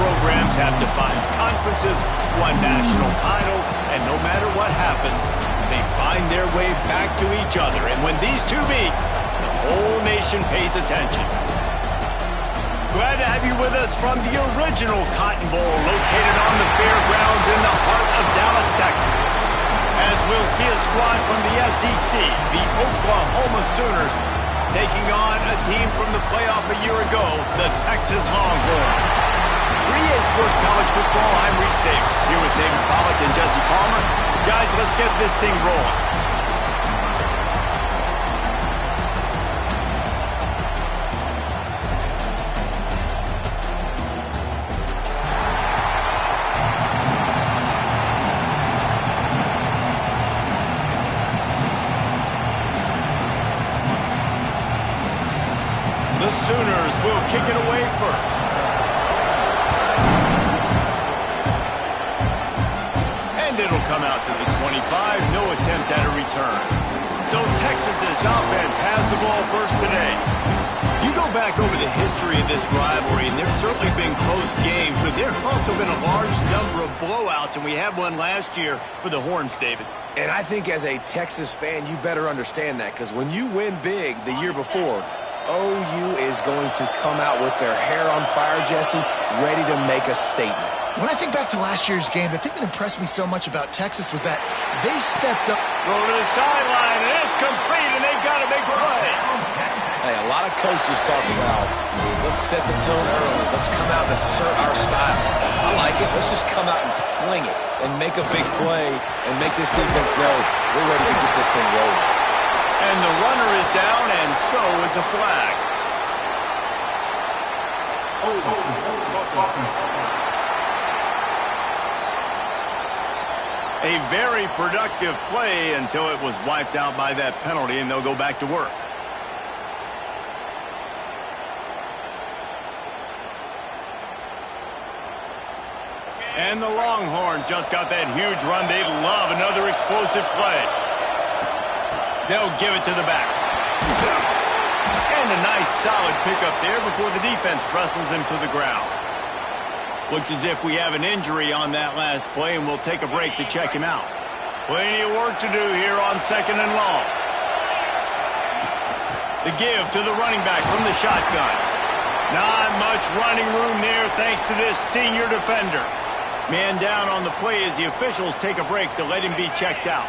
programs have defined conferences, won national titles, and no matter what happens, they find their way back to each other. And when these two meet, the whole nation pays attention. Glad to have you with us from the original Cotton Bowl, located on the fairgrounds in the heart of Dallas, Texas. As we'll see a squad from the SEC, the Oklahoma Sooners, taking on a team from the playoff a year ago, the Texas Longhorns. 3A Sports College Football, I'm Reese Davis, here with David Pollack and Jesse Palmer. Guys, let's get this thing rolling. The Sooners will kick it away first. And it'll come out to the 25. No attempt at a return. So Texas's offense has the ball first today. You go back over the history of this rivalry, and there's certainly been close games, but there's also been a large number of blowouts, and we had one last year for the Horns, David. And I think as a Texas fan, you better understand that, because when you win big the year before, OU is going to come out with their hair on fire, Jesse, ready to make a statement. When I think back to last year's game, the thing that impressed me so much about Texas was that they stepped up. Throw to the sideline, and it's complete, and they've got to make a play. Hey, a lot of coaches talk about, let's set the tone early. Let's come out and assert our style. I like it. Let's just come out and fling it and make a big play and make this defense know we're ready to get this thing rolling. And the runner is down, and so is a flag. A very productive play until it was wiped out by that penalty, and they'll go back to work. And the Longhorns just got that huge run. They love another explosive play. They'll give it to the back. And a nice solid pickup there before the defense wrestles him to the ground. Looks as if we have an injury on that last play, and we'll take a break to check him out. Plenty of work to do here on 2nd and long. The give to the running back from the shotgun. Not much running room there thanks to this senior defender. Man down on the play as the officials take a break to let him be checked out.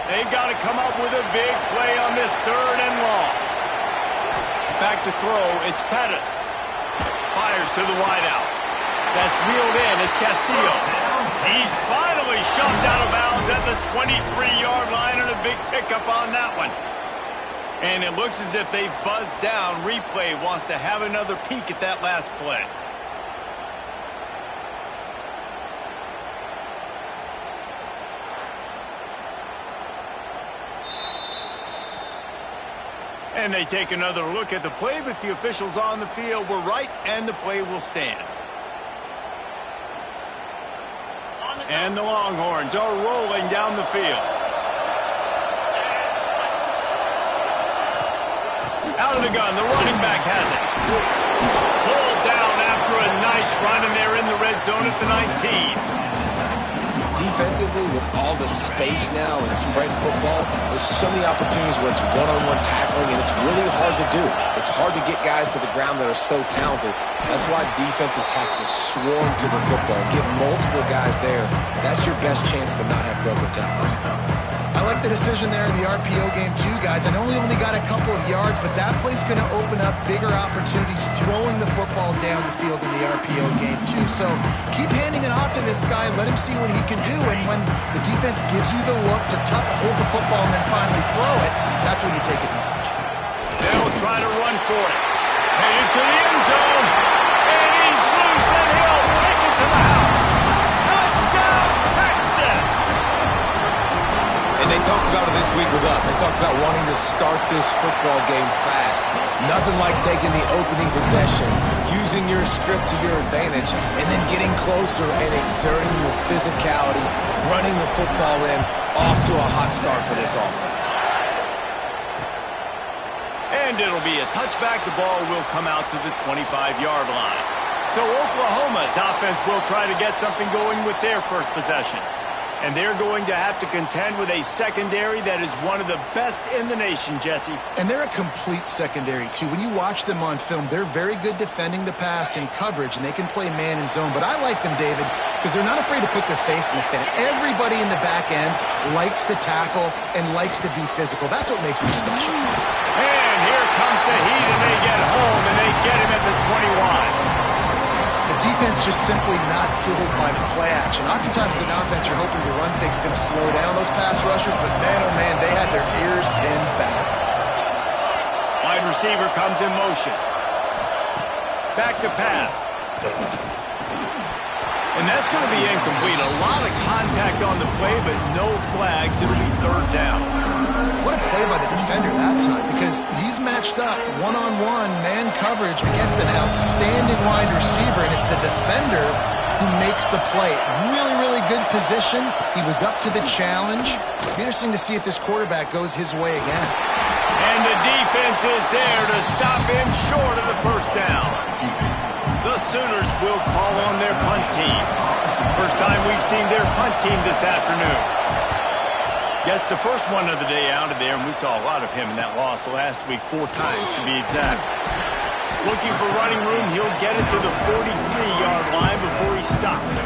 They've got to come up with a big play on this 3rd and long. Back to throw, it's Pettis. Fires to the wideout. That's reeled in, it's Castillo. He's finally shoved out of bounds at the 23-yard line, and a big pickup on that one. And it looks as if they've buzzed down. Replay wants to have another peek at that last play. And they take another look at the play, but the officials on the field were right, and the play will stand. And the Longhorns are rolling down the field. Out of the gun, the running back has it. Pulled down after a nice run, and they're in the red zone at the 19. Defensively, with all the space now in spread football, there's so many opportunities where it's one-on-one tackling, and it's really hard to do. It's hard to get guys to the ground that are so talented. That's why defenses have to swarm to the football, get multiple guys there. That's your best chance to not have broken tackles. I like the decision there in the RPO game too, guys. I know he only got a couple of yards, but that play's going to open up bigger opportunities throwing the football down the field in the RPO game too. So keep handing it off to this guy. Let him see what he can do. And when the defense gives you the look to hold the football and then finally throw it, that's when you take advantage. They'll try to run for it. Headed to the end zone. And he's loose, and he'll take it to the house. Touchdown, Texas! And they talked about it this week with us. They talked about wanting to start this football game fast. Nothing like taking the opening possession, using your script to your advantage, and then getting closer and exerting your physicality, running the football in, off to a hot start for this offense. And it'll be a touchback. The ball will come out to the 25-yard line. So Oklahoma's offense will try to get something going with their first possession. And they're going to have to contend with a secondary that is one of the best in the nation, Jesse. And they're a complete secondary, too. When you watch them on film, they're very good defending the pass in coverage, and they can play man and zone. But I like them, David, because they're not afraid to put their face in the fan. Everybody in the back end likes to tackle and likes to be physical. That's what makes them special. And here comes the heat, and they get home, and they get him at the 21. Defense just simply not fooled by the play action. Oftentimes as an offense, you're hoping the run fake's going to slow down those pass rushers, but man, oh man, they had their ears pinned back. Wide receiver comes in motion. Back to pass. And that's going to be incomplete. A lot of contact on the play, but no flags. It'll be third down. What a play by the defender that time, because he's matched up one-on-one man coverage against an outstanding wide receiver, and it's the defender who makes the play. Really, really good position. He was up to the challenge. Interesting to see if this quarterback goes his way again. And the defense is there to stop him short of the first down. The Sooners will call on their punt team. First time we've seen their punt team this afternoon. Gets the first one of the day out of there, and we saw a lot of him in that loss last week, 4 times to be exact. Looking for running room, he'll get it to the 43-yard line before he stopped.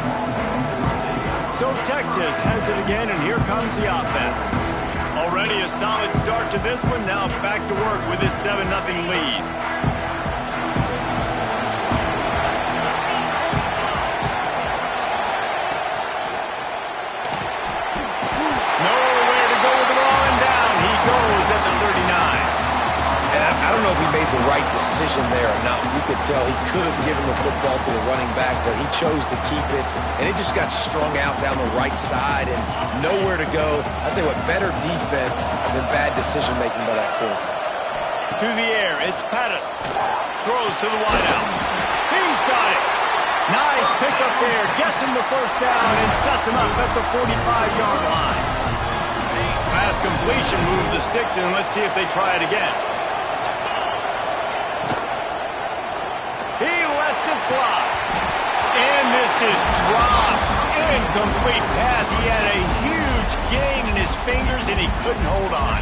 So Texas has it again, and here comes the offense. Already a solid start to this one, now back to work with this 7-0 lead. I don't know if he made the right decision there or not. You could tell he could have given the football to the running back, but he chose to keep it, and it just got strung out down the right side and nowhere to go. I'll tell you what, better defense than bad decision-making by that quarterback. To the air, it's Pettis. Throws to the wideout. He's got it. Nice pickup there. Gets him the first down and sets him up at the 45-yard line. Pass completion, move the sticks, and let's see if they try it again. It fly. And this is dropped. Incomplete pass. He had a huge gain in his fingers, and he couldn't hold on.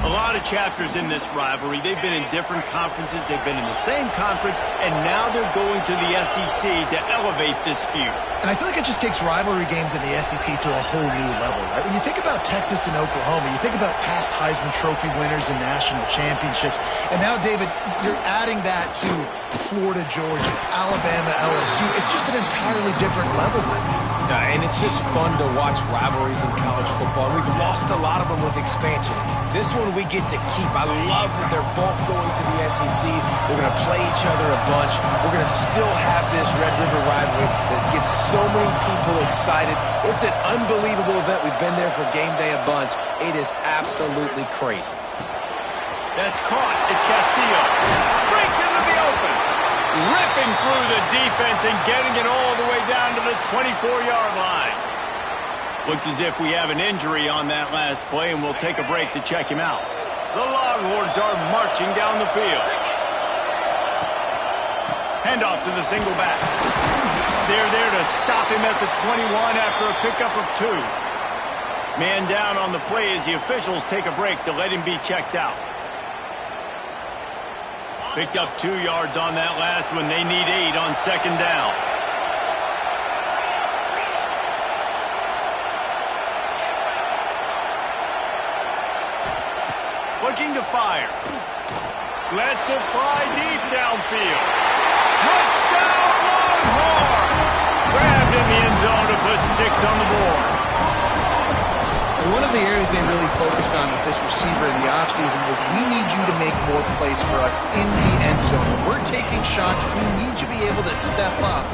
A lot of chapters in this rivalry. They've been in different conferences. They've been in the same conference, and now they're going to the SEC to elevate this feud. And I feel like it just takes rivalry games in the SEC to a whole new level, right? When you think about Texas and Oklahoma, you think about past Heisman Trophy winners and national championships. And now, David, you're adding that to Florida, Georgia, Alabama, LSU. It's just an entirely different level now. And it's just fun to watch rivalries in college football. We've lost a lot of them with expansion. This one we get to keep. I love that they're both going to the SEC. They're going to play each other a bunch. We're going to still have this Red River rivalry that gets so many people excited. It's an unbelievable event. We've been there for game day a bunch. It is absolutely crazy. That's caught. It's Castillo. Breaks into the open. Ripping through the defense and getting it all the way down to the 24-yard line. Looks as if we have an injury on that last play, and we'll take a break to check him out. The Longhorns are marching down the field. Handoff to the single back. They're there to stop him at the 21 after a pickup of 2. Man down on the play as the officials take a break to let him be checked out. Picked up 2 yards on that last one. They need 8 on second down. Looking to fire. Lets it fly deep downfield. Touchdown Longhorns! Grabbed in the end zone to put 6 on the board. One of the areas they really focused on with this receiver in the offseason was, we need you to make more plays for us in the end zone. When we're taking shots, we need you to be able to step up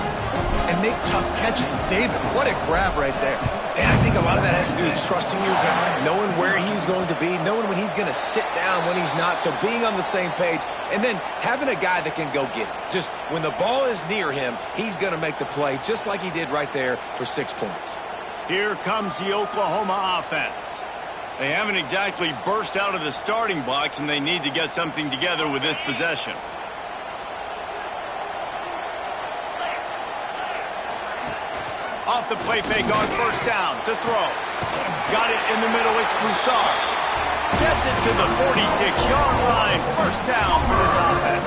and make tough catches. David, what a grab right there. And I think a lot of that has to do with trusting your guy, knowing where he's going to be, knowing when he's going to sit down, when he's not, so being on the same page, and then having a guy that can go get it. Just when the ball is near him, he's going to make the play, just like he did right there for 6 points. Here comes the Oklahoma offense. They haven't exactly burst out of the starting blocks, and they need to get something together with this possession. Off the play fake on first down to throw. Got it in the middle, it's Broussard. Gets it to the 46-yard line. First down for this offense.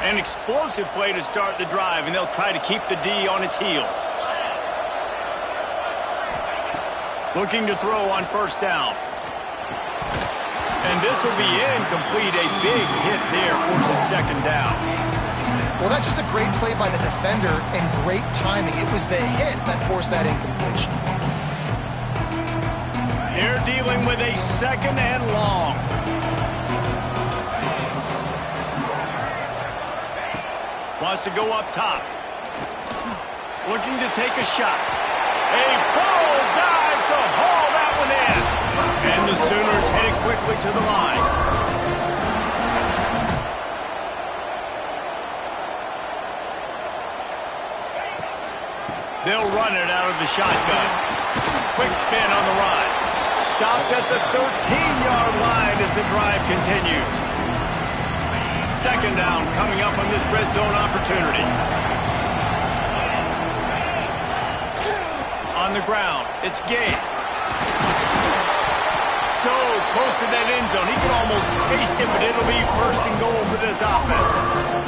An explosive play to start the drive, and they'll try to keep the D on its heels. Looking to throw on first down. And this will be incomplete. A big hit there forces second down. Well, that's just a great play by the defender and great timing. It was the hit that forced that incompletion. They're dealing with a second and long. Wants to go up top. Looking to take a shot. A full dive to haul that one in. And the Sooners headed quickly to the line. They'll run it out of the shotgun. Quick spin on the run. Stopped at the 13-yard line as the drive continues. Second down coming up on this red zone opportunity. On the ground, it's Gay. So close to that end zone. He can almost taste it, but it'll be first and goal for this offense.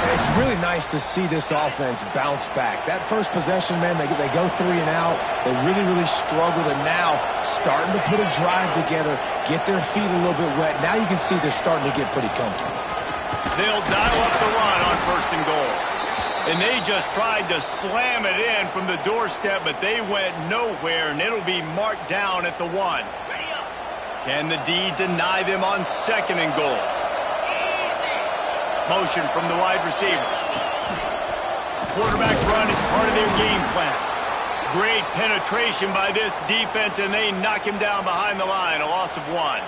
It's really nice to see this offense bounce back. That first possession, man, they go 3 and out. They really, really struggled, and now starting to put a drive together, get their feet a little bit wet. Now you can see they're starting to get pretty comfortable. They'll dial up the run on first and goal. And they just tried to slam it in from the doorstep, but they went nowhere, and it'll be marked down at the 1. Can the D deny them on second and goal? Motion from the wide receiver. Quarterback run is part of their game plan. Great penetration by this defense, and they knock him down behind the line, a loss of 1.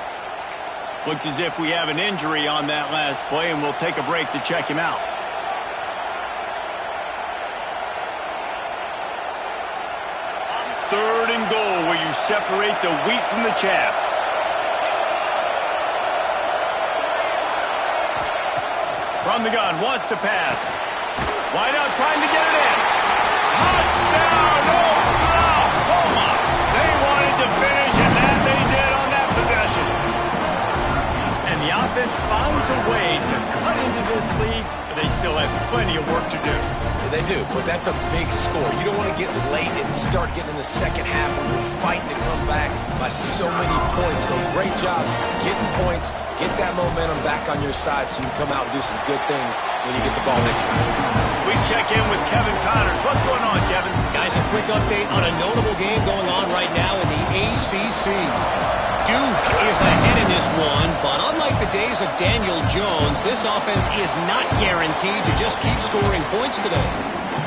Looks as if we have an injury on that last play, and we'll take a break to check him out. Third and goal, where you separate the wheat from the chaff. From the gun, wants to pass. Wide out, trying to get it in. Touchdown, Oklahoma! They wanted to finish, and that they did on that possession. And the offense finds a way to cut into this lead, but they still have plenty of work to do. They do, but that's a big score. You don't want to get late and start getting in the second half when you're fighting to come back by so many points. So great job getting points, get that momentum back on your side so you can come out and do some good things when you get the ball next time. We check in with Kevin Connors. What's going on, Kevin? Guys, a quick update on a notable game going on right now in the ACC. Duke is ahead in this one, but unlike the days of Daniel Jones, this offense is not guaranteed to just keep scoring points today.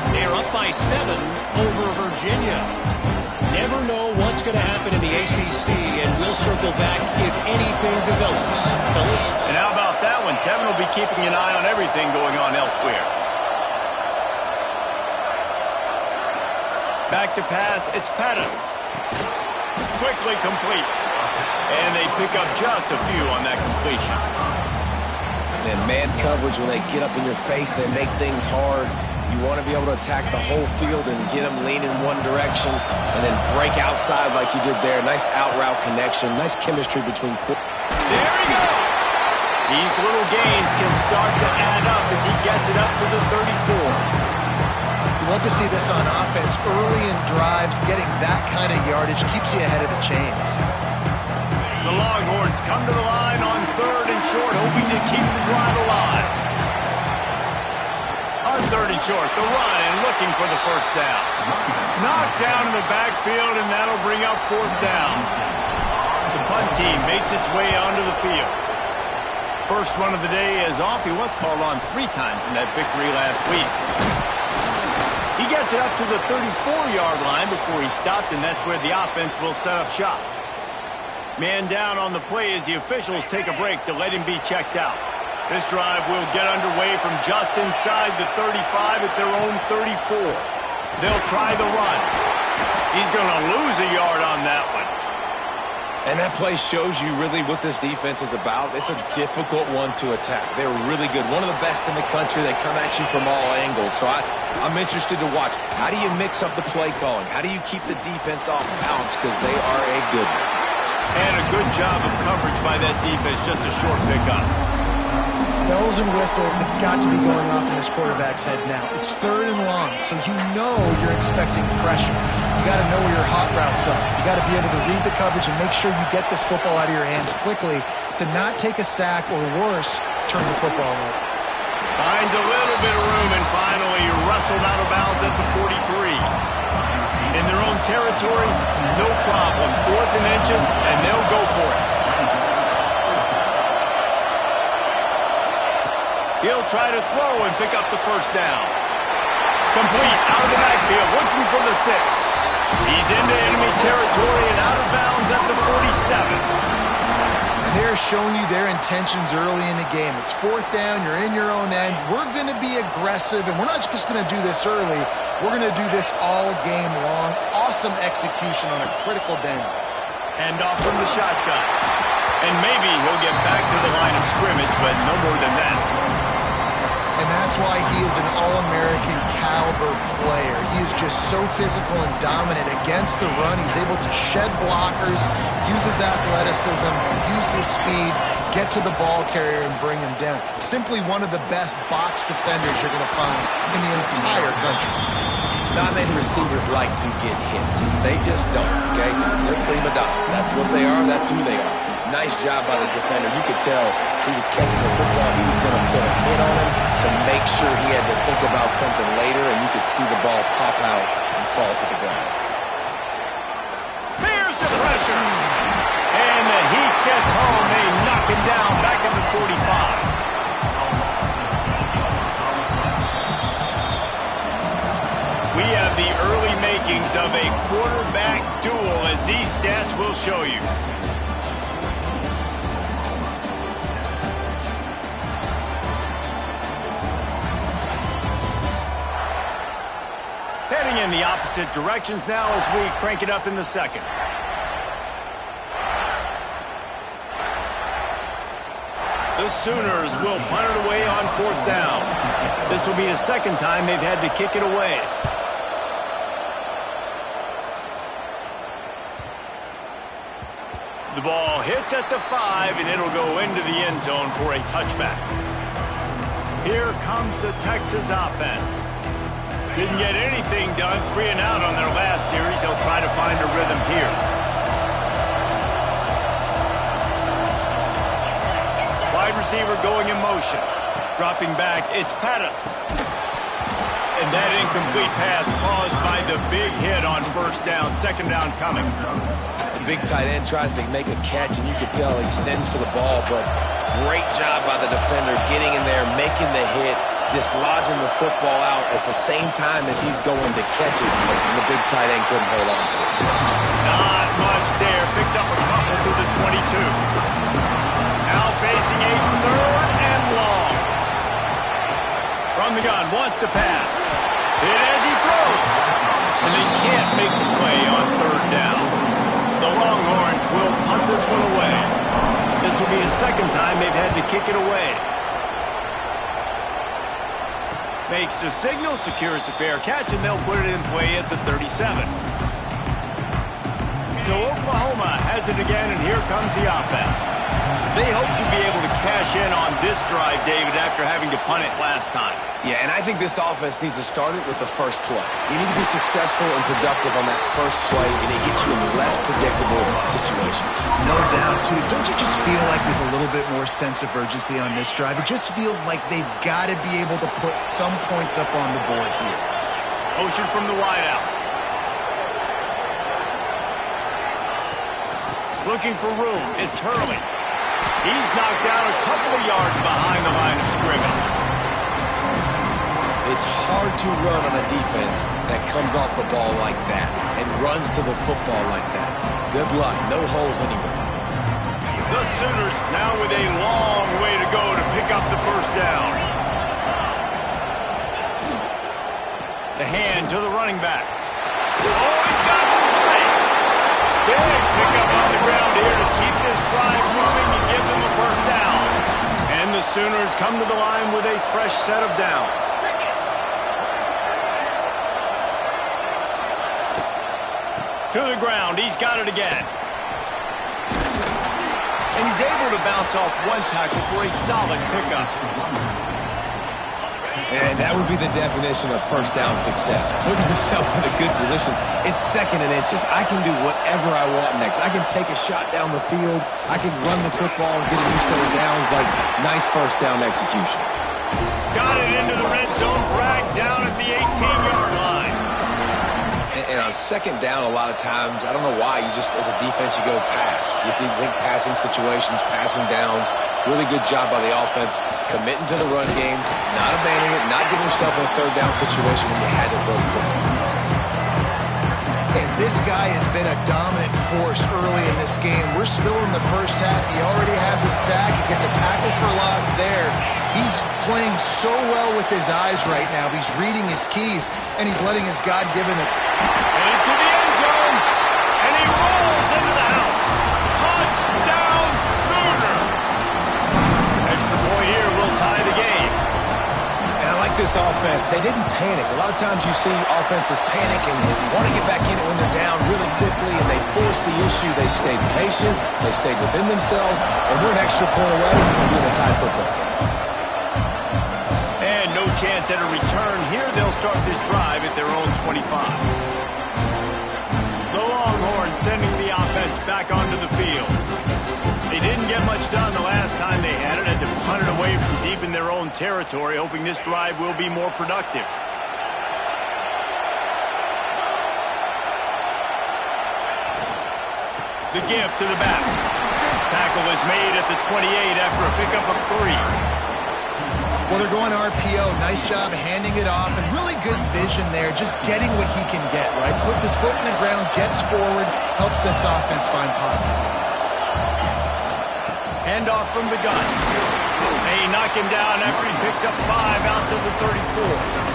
They're up by 7 over Virginia. Never know what's going to happen in the ACC, and we'll circle back if anything develops. Fellas? And how about that one? Kevin will be keeping an eye on everything going on elsewhere. Back to pass, it's Pettis. Quickly complete. And they pick up just a few on that completion. And man coverage, when they get up in your face, they make things hard. You want to be able to attack the whole field and get them leaning one direction and then break outside like you did there. Nice out route connection. Nice chemistry between. There he goes. These little gains can start to add up as he gets it up to the 34. You love to see this on offense. Early in drives, getting that kind of yardage keeps you ahead of the chains. The Longhorns come to the line on third and short, hoping to keep the drive alive. On third and short, the run and looking for the first down. Knocked down in the backfield, and that'll bring up fourth down. The punt team makes its way onto the field. First one of the day is off. He was called on 3 times in that victory last week. He gets it up to the 34-yard line before he stopped, and that's where the offense will set up shop. Man down on the play as the officials take a break to let him be checked out. This drive will get underway from just inside the 35 at their own 34. They'll try the run. He's going to lose a yard on that one. And that play shows you really what this defense is about. It's a difficult one to attack. They're really good. One of the best in the country. They come at you from all angles. So I'm interested to watch. How do you mix up the play calling? How do you keep the defense off balance? Because they are a good one. And a good job of coverage by that defense. Just a short pickup. Bells and whistles have got to be going off in this quarterback's head now. It's 3rd and long, so you know you're expecting pressure. You got to know where your hot routes are. You got to be able to read the coverage and make sure you get this football out of your hands quickly to not take a sack or worse, turn the football over. Finds a little bit of room and finally wrestled out of bounds at the 43. In their own territory, no problem. 4th and inches, and they'll go for it. He'll try to throw and pick up the first down. Complete, out of the backfield, looking for the sticks. He's into enemy territory and out of bounds at the 47. And they're showing you their intentions early in the game. It's 4th down, you're in your own end. We're going to be aggressive, and we're not just going to do this early. We're going to do this all game long. Awesome execution on a critical down. Hand off from the shotgun. And maybe he'll get back to the line of scrimmage, but no more than that. And that's why he is an All-American caliber player. He is just so physical and dominant against the run. He's able to shed blockers, use his athleticism, use his speed, get to the ball carrier and bring him down. Simply one of the best box defenders you're going to find in the entire country. Not many receivers like to get hit. They just don't, okay? They're prima donnas. That's what they are. That's who they are. Nice job by the defender. You could tell he was catching the football. He was going to put a hit on him to make sure he had to think about something later, and you could see the ball pop out and fall to the ground. There's the pressure. And the heat gets home. They knock him down back at the 45. We have the early makings of a quarterback duel, as these stats will show you. Heading in the opposite directions now as we crank it up in the second. The Sooners will punt it away on 4th down. This will be the second time they've had to kick it away. The ball hits at the 5, and it'll go into the end zone for a touchback. Here comes the Texas offense. Didn't get anything done 3 and out on their last series. They'll try to find a rhythm here. Wide receiver going in motion. Dropping back, it's Pettis. And that incomplete pass caused by the big hit on 1st down. 2nd down coming. The big tight end tries to make a catch, and you can tell he extends for the ball, but great job by the defender getting in there, making the hit, dislodging the football out at the same time as he's going to catch it, and the big tight end couldn't hold on to it. Not much there. Picks up a couple to the 22. Now facing a 3rd and long. From the gun, wants to pass. Hit as he throws. And they can't make the play on 3rd down. The Longhorns will punt this one away. This will be the second time they've had to kick it away. Makes the signal, secures the fair catch, and they'll put it in play at the 37. So Oklahoma has it again, and here comes the offense. They hope to be able to cash in on this drive, David, after having to punt it last time. Yeah, and I think this offense needs to start it with the first play. You need to be successful and productive on that first play, and it gets you in less predictable situations. No doubt, too. Don't you just feel like there's a little bit more sense of urgency on this drive? It just feels like they've got to be able to put some points up on the board here. Motion from the wideout. Looking for room. It's Hurley. He's knocked down a couple of yards behind the line of scrimmage. It's hard to run on a defense that comes off the ball like that and runs to the football like that. Good luck. No holes anywhere. The Sooners now with a long way to go to pick up the first down. The hand to the running back. Oh, he's got some space. Big pickup on the ground here to keep this drive moving and give them a first down. And the Sooners come to the line with a fresh set of downs. To the ground, he's got it again. And he's able to bounce off one tackle for a solid pickup. And that would be the definition of first down success. Putting yourself in a good position. It's second and inches. I can do whatever I want next. I can take a shot down the field. I can run the football and get a new set of downs. Like, nice first down execution. Got it into the red zone, dragged down at the 18-yard line. And on second down, a lot of times, I don't know why, you just, as a defense, you go pass. You think passing situations, passing downs. Really good job by the offense, committing to the run game, not abandoning it, not getting yourself in a third down situation when you had to throw the football. And this guy has been a dominant force early in this game. We're still in the first half. He already has a sack. He gets a tackle for loss there. He's playing so well with his eyes right now. He's reading his keys, and he's letting his God-given it. And into the end zone, and he rolls into the house. Touchdown, Sooners! Extra point here will tie the game. And I like this offense. They didn't panic. A lot of times you see offenses panic and want to get back in it when they're down really quickly, and they force the issue. They stayed patient. They stayed within themselves, and we're an extra point away from being a tie football game. And no chance at a return. Here they'll start this drive at their own 25. The Longhorns sending the offense back onto the field. They didn't get much done the last time they had it. Had to punt it away from deep in their own territory, hoping this drive will be more productive. The give to the back. Tackle is made at the 28 after a pickup of 3. Well, they're going RPO. Nice job handing it off, and really good vision there, just getting what he can get, right? Puts his foot in the ground, gets forward, helps this offense find positive points. Handoff from the gun. They knock him down after he picks up 5 out to the 34.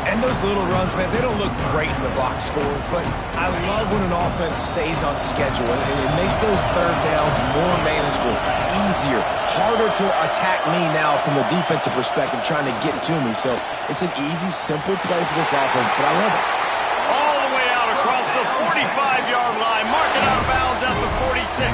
And those little runs, man, they don't look great in the box score, but I love when an offense stays on schedule. It makes those third downs more manageable, easier, harder to attack me now from the defensive perspective, trying to get to me. So it's an easy, simple play for this offense, but I love it. All the way out across the 45-yard line, marking out of bounds at the 46.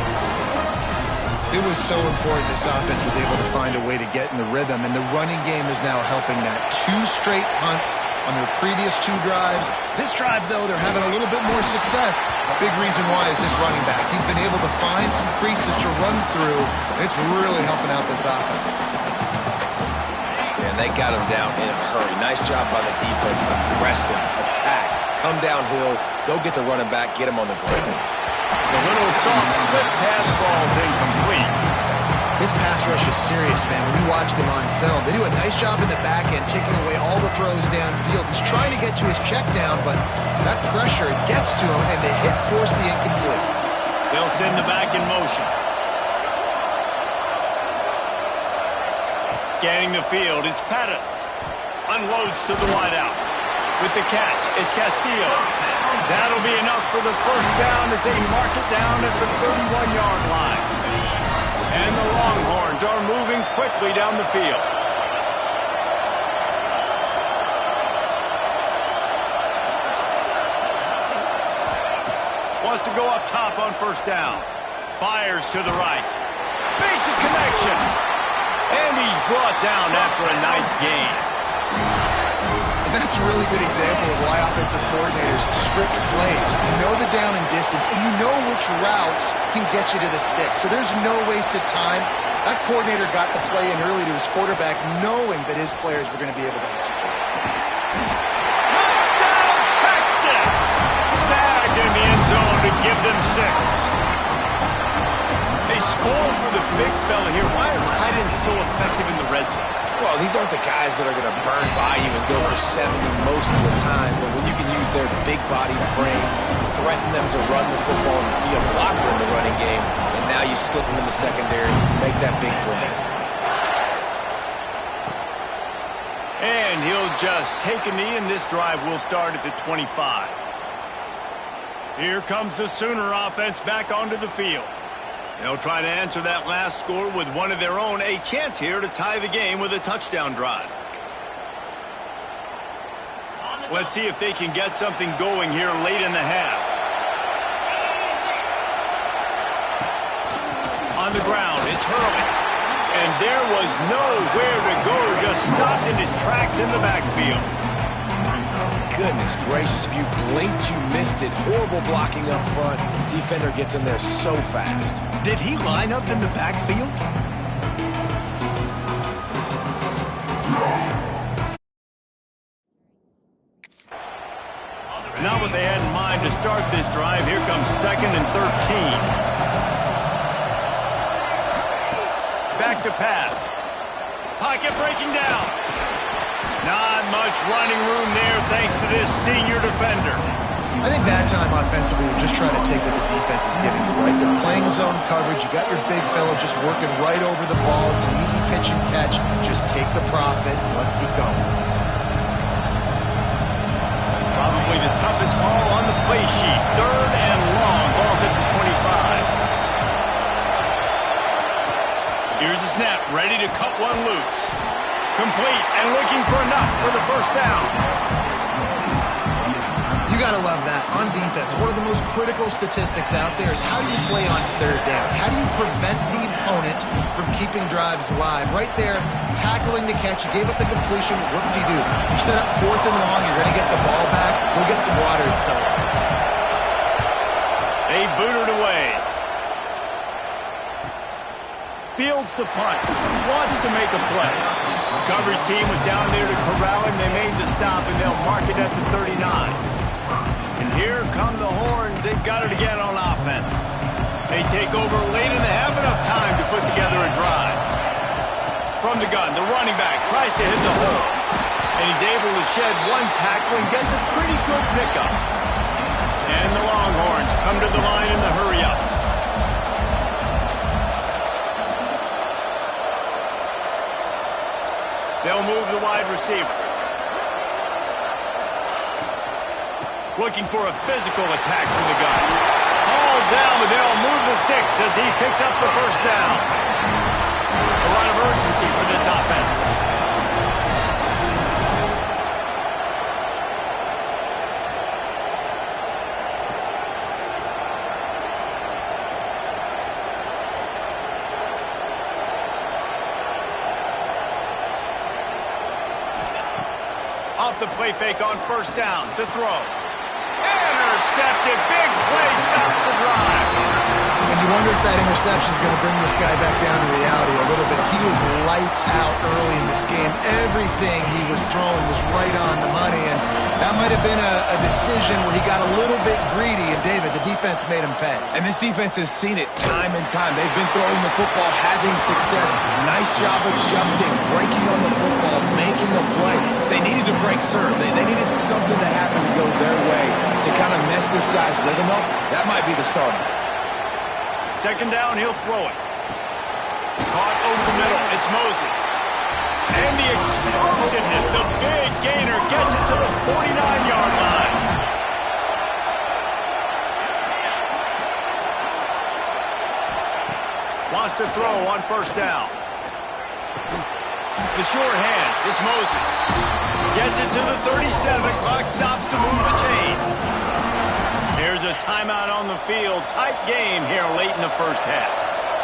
It was so important this offense was able to find a way to get in the rhythm, and the running game is now helping that. 2 straight punts on their previous 2 drives. This drive, though, they're having a little bit more success. A big reason why is this running back. He's been able to find some creases to run through, and it's really helping out this offense. And they got him down in a hurry. Nice job by the defense. Aggressive, attack, come downhill, go get the running back, get him on the ground. The little soft flip pass falls incomplete. This pass rush is serious, man. When you watch them on film, they do a nice job in the back end, taking away all the throws downfield. He's trying to get to his check down, but that pressure, it gets to him, and they force the incomplete. They'll send the back in motion. Scanning the field, it's Pettis. Unloads to the wideout. With the catch, it's Castillo. That'll be enough for the first down as they mark it down at the 31-yard line. And the Longhorns are moving quickly down the field. Wants to go up top on first down. Fires to the right. Makes a connection. And he's brought down after a nice gain. And that's a really good example of why offensive coordinators script plays. You know the down and distance, and you know which routes can get you to the stick. So there's no wasted time. That coordinator got the play in early to his quarterback, knowing that his players were going to be able to execute. Touchdown, Texas! Snagged in the end zone to give them 6. They score for the big fella here. Why are tight ends so effective in the red zone? Well, these aren't the guys that are going to burn by you and go for 70 most of the time, but when you can use their big-bodied frames, threaten them to run the football and be a blocker in the running game, and now you slip them in the secondary, make that big play. And he'll just take a knee, and this drive will start at the 25. Here comes the Sooner offense back onto the field. They'll try to answer that last score with one of their own. A chance here to tie the game with a touchdown drive. Let's see if they can get something going here late in the half. On the ground, it's Hurley. And there was nowhere to go, just stopped in his tracks in the backfield. Goodness gracious, if you blinked, you missed it. Horrible blocking up front. Defender gets in there so fast. Did he line up in the backfield? Not what they had in mind to start this drive. Here comes 2nd and 13. Back to pass. Pocket breaking down. Not much running room there thanks to this senior defender. I think that time offensively, we're just trying to take what the defense is giving you, right? They're playing zone coverage. You got your big fella just working right over the ball. It's an easy pitch and catch. Just take the profit. Let's keep going. Probably the toughest call on the play sheet. 3rd and long. Ball's at the 25. Here's the snap. Ready to cut one loose. Complete and looking for enough for the first down. You got to love that. On defense, one of the most critical statistics out there is how do you play on 3rd down? How do you prevent the opponent from keeping drives alive? Right there, tackling the catch. You gave up the completion. What do? You set up 4th and long. You're going to get the ball back. Go get some water and celebrate. They booted away. Fields the punt. Wants to make a play. The coverage team was down there to corral him. They made the stop, and they'll mark it at the 39. And here come the horns. They've got it again on offense. They take over late in the half, enough time to put together a drive. From the gun, the running back tries to hit the hole. And he's able to shed one tackle and gets a pretty good pickup. And the Longhorns come to the line in the hurry-up. They'll move the wide receiver. Looking for a physical attack from the gun. Hauled down, but they'll move the sticks as he picks up the first down. A lot of urgency for this offense. Off the play fake on first down to throw. Intercepted. Big play stops the drive. And you wonder if that interception is going to bring this guy back down to reality a little bit. He was lights out early in this game. Everything he was throwing was right on the money, and that might have been a decision where he got a little bit greedy, and David, the defense made him pay. And this defense has seen it time and time. They've been throwing the football, having success. Nice job adjusting, breaking on the football, making a play. They needed to break serve. They needed something to happen to go their way to kind of mess this guy's rhythm up. That might be the starter. 2nd down, he'll throw it. Caught over the middle. It's Moses. And the explosiveness, the big gainer gets it to the 49-yard line. Wants to throw on first down. The sure hands, it's Moses. Gets it to the 37. Clock stops to move the chains. Here's a timeout on the field. Tight game here late in the first half.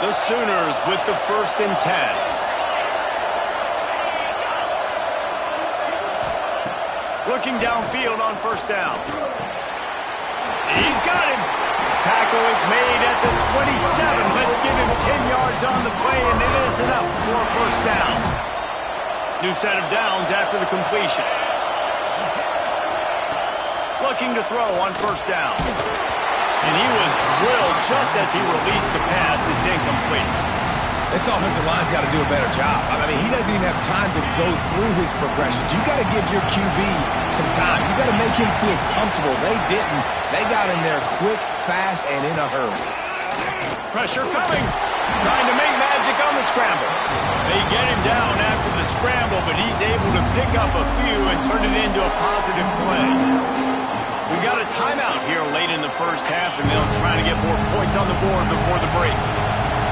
The Sooners with the 1st and 10. Looking downfield on first down. He's got him. Tackle is made at the 27. Let's give him 10 yards on the play, and it is enough for a first down. New set of downs after the completion. Looking to throw on first down. And he was drilled just as he released the pass. It's incomplete. This offensive line's got to do a better job. I mean, he doesn't even have time to go through his progressions. You got to give your QB some time. You got to make him feel comfortable. They didn't. They got in there quick, fast, and in a hurry. Pressure coming. Trying to make magic on the scramble. They get him down after the scramble, but he's able to pick up a few and turn it into a positive play. We got a timeout here late in the first half, and they'll try to get more points on the board before the break.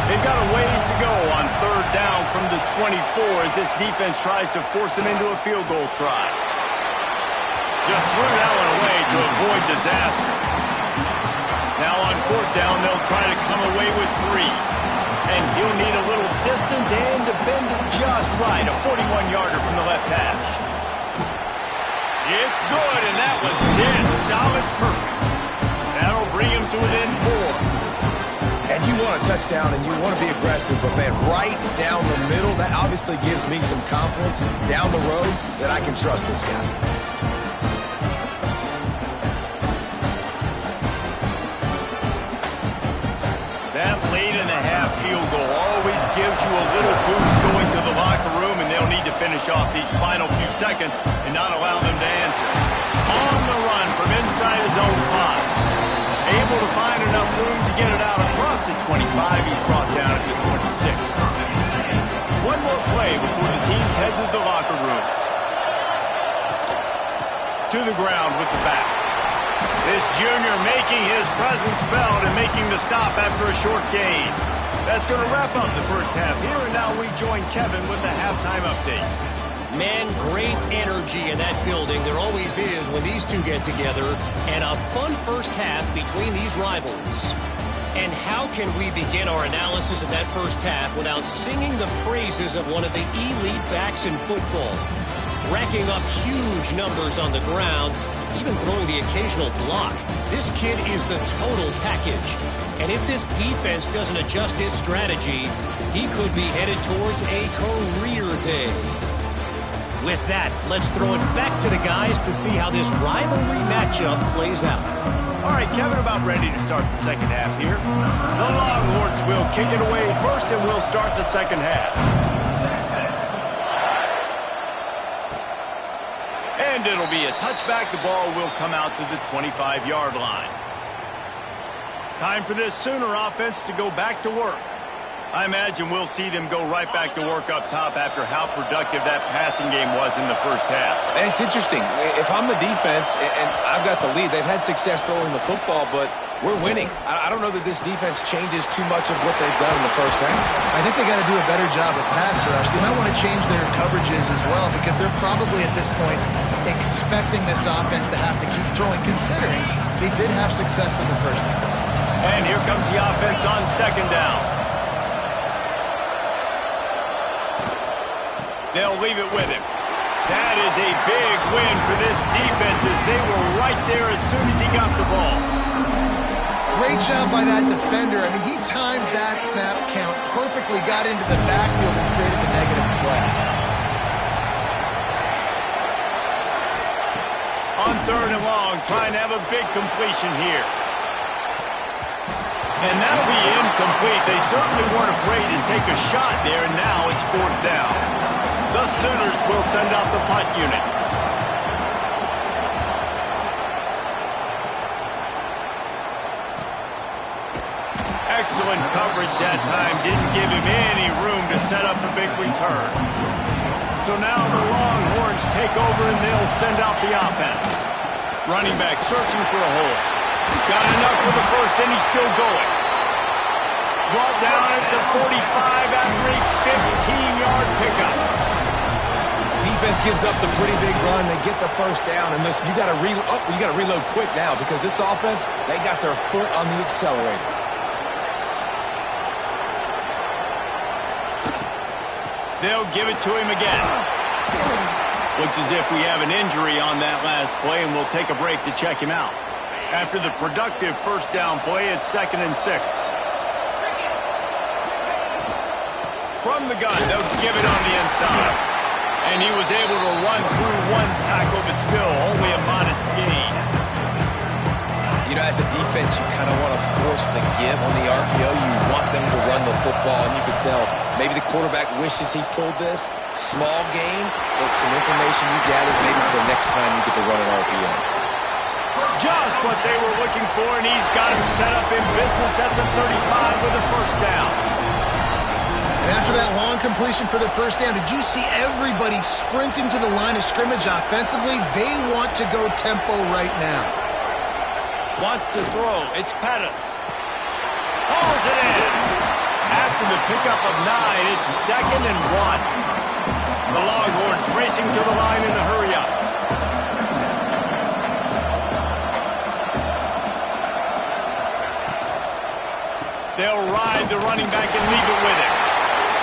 They've got a ways to go on third down from the 24 as this defense tries to force them into a field goal try. Just threw that one away to avoid disaster. Now on fourth down, they'll try to come away with 3. And he'll need a little distance and to bend it just right. A 41-yarder from the left hash. It's good, and that was dead solid perfect. That'll bring him to within 4. And you want a touchdown, and you want to be aggressive, but, man, right down the middle, that obviously gives me some confidence down the road that I can trust this guy. That late-in-the-half field goal always gives you a little boost going to the locker room, and they'll need to finish off these final few seconds and not allow them to answer. On the run from inside his own 5. Able to find enough room to get it out across the 25. He's brought down at the 26. One more play before the teams head to the locker rooms. To the ground with the back. This junior making his presence felt and making the stop after a short gain. That's going to wrap up the first half here, and now we join Kevin with the halftime update. Man, great energy in that building. There always is when these two get together. And a fun first half between these rivals. And how can we begin our analysis of that first half without singing the praises of one of the elite backs in football? Racking up huge numbers on the ground, even throwing the occasional block. This kid is the total package. And if this defense doesn't adjust its strategy, he could be headed towards a career day. With that, let's throw it back to the guys to see how this rivalry matchup plays out. All right, Kevin, about ready to start the second half here. The Longhorns will kick it away first, and we'll start the second half. And it'll be a touchback. The ball will come out to the 25-yard line. Time for this Sooner offense to go back to work. I imagine we'll see them go right back to work up top after how productive that passing game was in the first half. And it's interesting. If I'm the defense and I've got the lead, they've had success throwing the football, but we're winning. I don't know that this defense changes too much of what they've done in the first half. I think they got to do a better job of pass rush. They might want to change their coverages as well because they're probably at this point expecting this offense to have to keep throwing, considering they did have success in the first half. And here comes the offense on second down. They'll leave it with him. That is a big win for this defense as they were right there as soon as he got the ball. Great job by that defender. I mean, he timed that snap count perfectly, got into the backfield and created the negative play. On third and long, trying to have a big completion here. And that'll be incomplete. They certainly weren't afraid to take a shot there, and now it's fourth down. The Sooners will send out the punt unit. Excellent coverage that time. Didn't give him any room to set up a big return. So now the Longhorns take over and they'll send out the offense. Running back searching for a hole. Got enough for the first and he's still going. Brought down at the 45 after a 15-yard pickup. Defense gives up the pretty big run. They get the first down, and this you got to reload quick now because this offense, they got their foot on the accelerator. They'll give it to him again. Looks as if we have an injury on that last play, and we'll take a break to check him out. After the productive first down play, it's 2nd and 6. From the gun, they'll give it on the inside. And he was able to run through one tackle, but still only a modest gain. You know, as a defense, you kind of want to force the give on the RPO. You want them to run the football, and you can tell maybe the quarterback wishes he pulled this. Small gain, but some information you gathered maybe for the next time you get to run an RPO. Just what they were looking for, and he's got him set up in business at the 35 with a first down. And after that long completion for the first down, did you see everybody sprinting to the line of scrimmage offensively? They want to go tempo right now. Wants to throw. It's Pettis. Hauls it in. After the pickup of 9, it's 2nd and 1. The Longhorns racing to the line in a hurry-up. They'll ride the running back and leave it with him.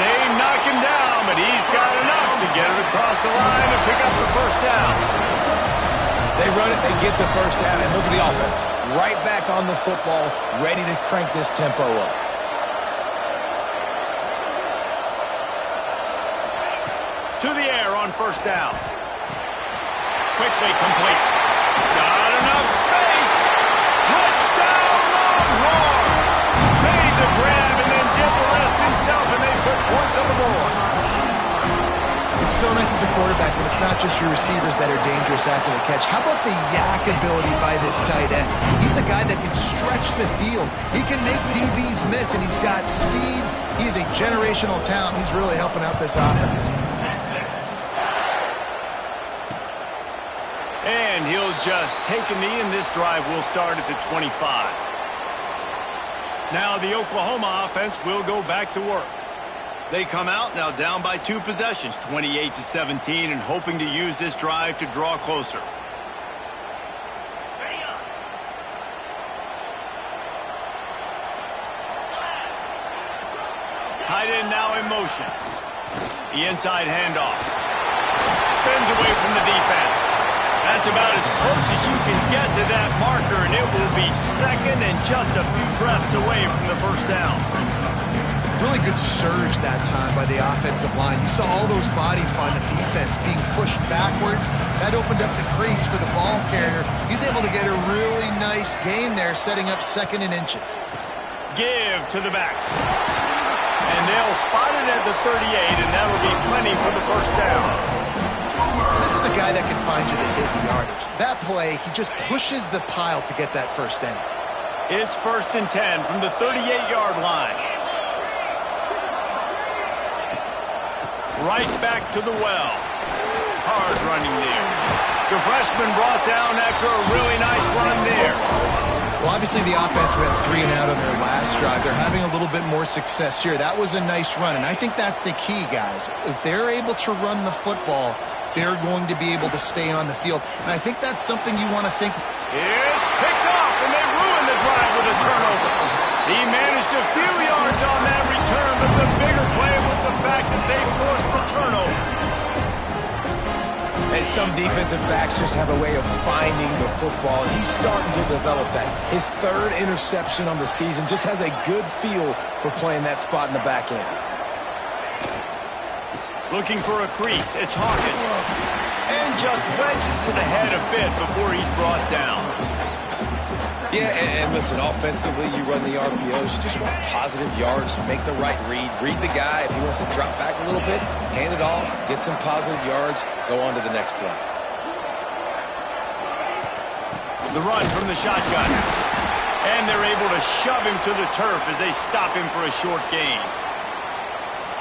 They knock him down, but he's got enough to get it across the line and pick up the first down. They run it, they get the first down, and look at the offense. Right back on the football, ready to crank this tempo up. To the air on first down. Quickly complete. Got enough space. Touchdown Longhorns! Made the grab and then did the rest himself, and they put points on the board. It's so nice as a quarterback when it's not just your receivers that are dangerous after the catch. How about the yak ability by this tight end? He's a guy that can stretch the field. He can make DBs miss, and he's got speed. He's a generational talent. He's really helping out this offense. And he'll just take a knee, and this drive will start at the 25. Now the Oklahoma offense will go back to work. They come out now down by 2 possessions, 28-17, and hoping to use this drive to draw closer. Tight end now in motion. The inside handoff. Spins away from the defense. That's about as close as you can get to that marker, and it will be 2nd and just a few breaths away from the first down. Really good surge that time by the offensive line. You saw all those bodies by the defense being pushed backwards. That opened up the crease for the ball carrier. He's able to get a really nice gain there, setting up 2nd and inches. Give to the back. And they'll spot it at the 38, and that'll be plenty for the first down. This is a guy that can find you the hidden yardage. That play, he just pushes the pile to get that first down. It's 1st and 10 from the 38-yard line. Right back to the well. Hard running there. The freshman brought down after a really nice run there. Well, obviously the offense went 3 and out on their last drive. They're having a little bit more success here. That was a nice run, and I think that's the key, guys. If they're able to run the football, they're going to be able to stay on the field. And I think that's something you want to think. It's picked off, and they ruined the drive with a turnover. He managed a few yards on that return, but the bigger play was the fact that they forced the turnover. And some defensive backs just have a way of finding the football. He's starting to develop that. His 3rd interception on the season, just has a good feel for playing that spot in the back end. Looking for a crease, it's Hawkins. And just wedges it ahead a bit before he's brought down. Yeah, and listen, offensively, you run the RPOs, you just want positive yards, make the right read, read the guy. If he wants to drop back a little bit, hand it off, get some positive yards, go on to the next play. The run from the shotgun. And they're able to shove him to the turf as they stop him for a short gain.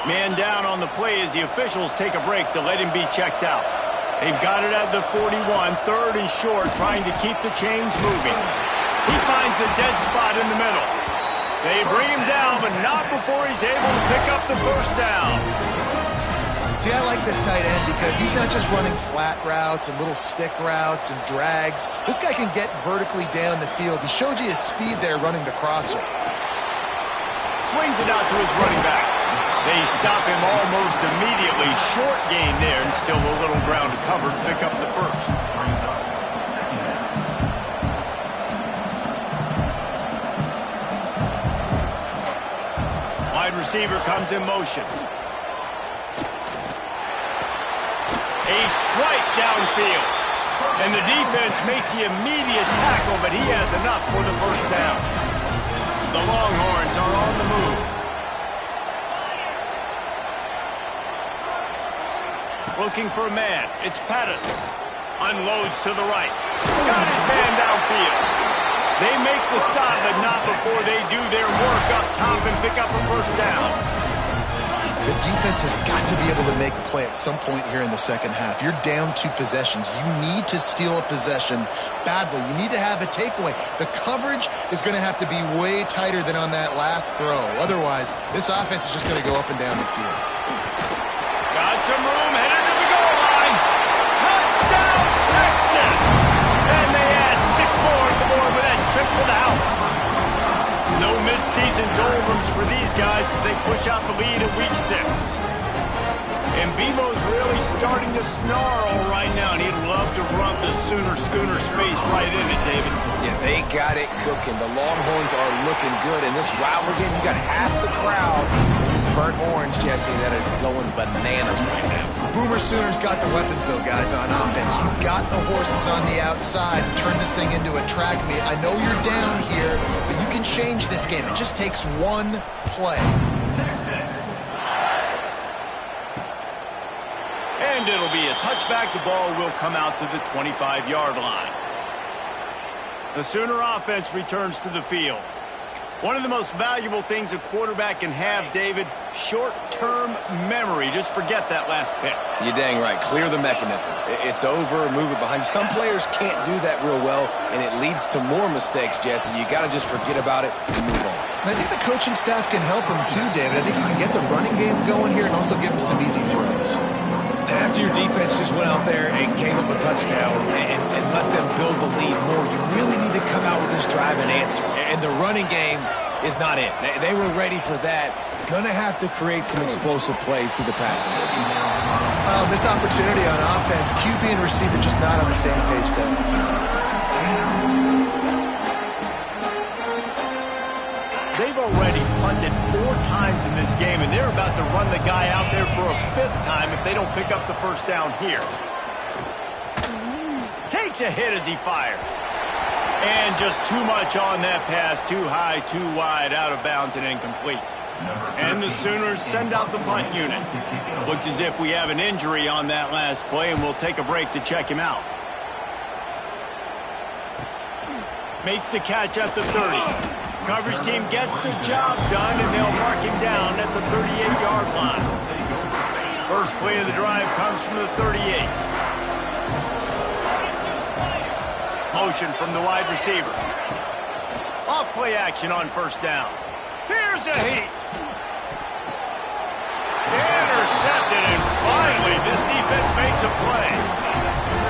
Man down on the play as the officials take a break to let him be checked out. They've got it at the 41, 3rd and short, trying to keep the chains moving. He finds a dead spot in the middle. They bring him down, but not before he's able to pick up the first down. See, I like this tight end because he's not just running flat routes and little stick routes and drags. This guy can get vertically down the field. He showed you his speed there running the crosser. Swings it out to his running back. They stop him almost immediately. Short gain there, and still a little ground to cover to pick up the first. Wide receiver comes in motion. A strike downfield. And the defense makes the immediate tackle, but he has enough for the first down. The Longhorns are on the move. Looking for a man. It's Pettis. Unloads to the right. Got his man downfield. They make the stop, but not before they do their work up top and pick up a first down. The defense has got to be able to make a play at some point here in the second half. You're down 2 possessions. You need to steal a possession badly. You need to have a takeaway. The coverage is going to have to be way tighter than on that last throw. Otherwise, this offense is just going to go up and down the field. Got some room, headed to the goal line. Touchdown, Texas! And they add 6 more to the board with that trip to the house. No midseason doldrums for these guys as they push out the lead in Week 6. And Bevo's really starting to snarl right now, and he'd love to rub the Schooner's face right in it, David. Yeah, they got it cooking. The Longhorns are looking good. In this rivalry game, you got half the crowd in this burnt orange, Jesse, that is going bananas right now. Boomer Sooners got the weapons, though, guys, on offense. You've got the horses on the outside to turn this thing into a track meet. I know you're down here, but you can change this game. It just takes one play. And it'll be a touchback. The ball will come out to the 25-yard line. The Sooner offense returns to the field. One of the most valuable things a quarterback can have, David, short-term memory. Just forget that last pick. You're dang right. Clear the mechanism. It's over, move it behind you. Some players can't do that real well, and it leads to more mistakes, Jesse. You got to just forget about it and move on. And I think the coaching staff can help him too, David. I think you can get the running game going here and also give him some easy throws. After your defense just went out there and gave up a touchdown and let them build the lead more, you really need to come out with this drive and answer. And the running game is not it. They were ready for that. Gonna have to create some explosive plays through the passing game. Missed opportunity on offense. QB and receiver just not on the same page there. They've already punted 4 times in this game, and they're about to run the guy out there for a 5th time if they don't pick up the first down here. Takes a hit as he fires. And just too much on that pass. Too high, too wide, out of bounds and incomplete. And the Sooners send out the punt unit. Looks as if we have an injury on that last play, and we'll take a break to check him out. Makes the catch at the 30. Coverage team gets the job done, and they'll mark him down at the 38-yard line. First play of the drive comes from the 38. Motion from the wide receiver. Off play action on first down. Here's a heat. Intercepted, and finally this defense makes a play.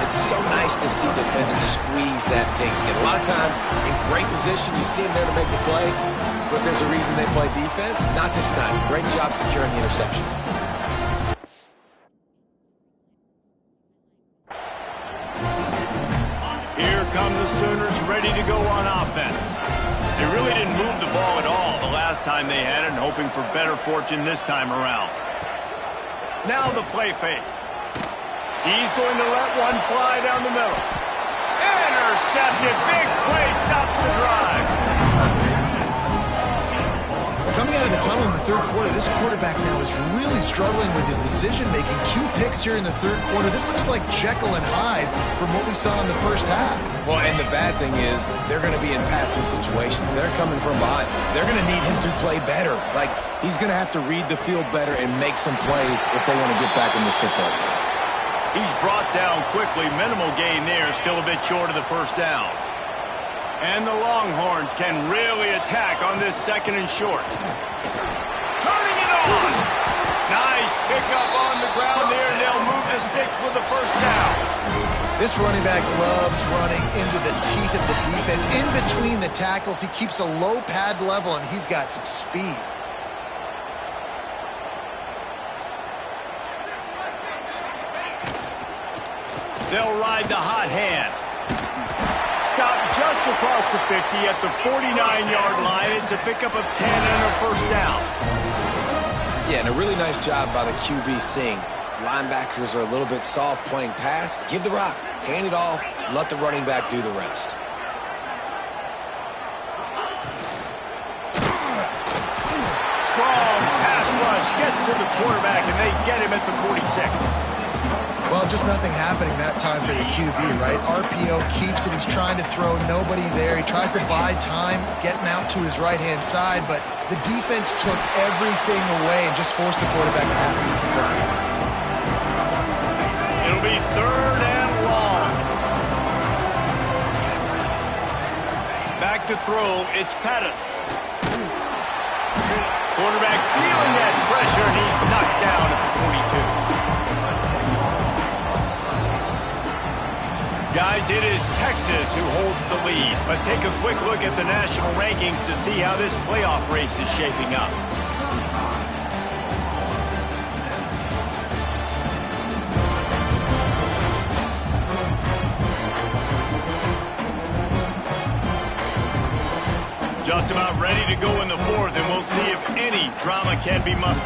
It's so nice to see defenders squeeze that pigskin. A lot of times, in great position, you see them there to make the play, but there's a reason they play defense. Not this time. Great job securing the interception. Here come the Sooners ready to go on offense. They really didn't move the ball at all the last time they had it, and hoping for better fortune this time around. Now the play fake. He's going to let one fly down the middle. Intercepted. Big play stops the drive. Coming out of the tunnel in the third quarter, this quarterback now is really struggling with his decision-making. 2 picks here in the third quarter. This looks like Jekyll and Hyde from what we saw in the first half. Well, and the bad thing is they're going to be in passing situations. They're coming from behind. They're going to need him to play better. Like, he's going to have to read the field better and make some plays if they want to get back in this football game. He's brought down quickly. Minimal gain there. Still a bit short of the first down. And the Longhorns can really attack on this 2nd and short. Turning it on. Nice pickup on the ground there, and they'll move the sticks with the first down. This running back loves running into the teeth of the defense. In between the tackles, he keeps a low pad level, and he's got some speed. They'll ride the hot hand. Stopped just across the 50 at the 49-yard line. It's a pickup of 10 and a first down. Yeah, and a really nice job by the QB seeing. Linebackers are a little bit soft playing pass. Give the rock. Hand it off. Let the running back do the rest. Strong pass rush gets to the quarterback, and they get him at the 46. Well, just nothing happening that time for the QB, right? RPO keeps it. He's trying to throw. Nobody there. He tries to buy time, getting out to his right-hand side, but the defense took everything away and just forced the quarterback to have to eat the football. It'll be 3rd and long. Back to throw. It's Pettis. Quarterback feeling that pressure, and he's knocked down at the 42. Guys, it is Texas who holds the lead. Let's take a quick look at the national rankings to see how this playoff race is shaping up. Just about ready to go in the 4th, and we'll see if any drama can be mustered.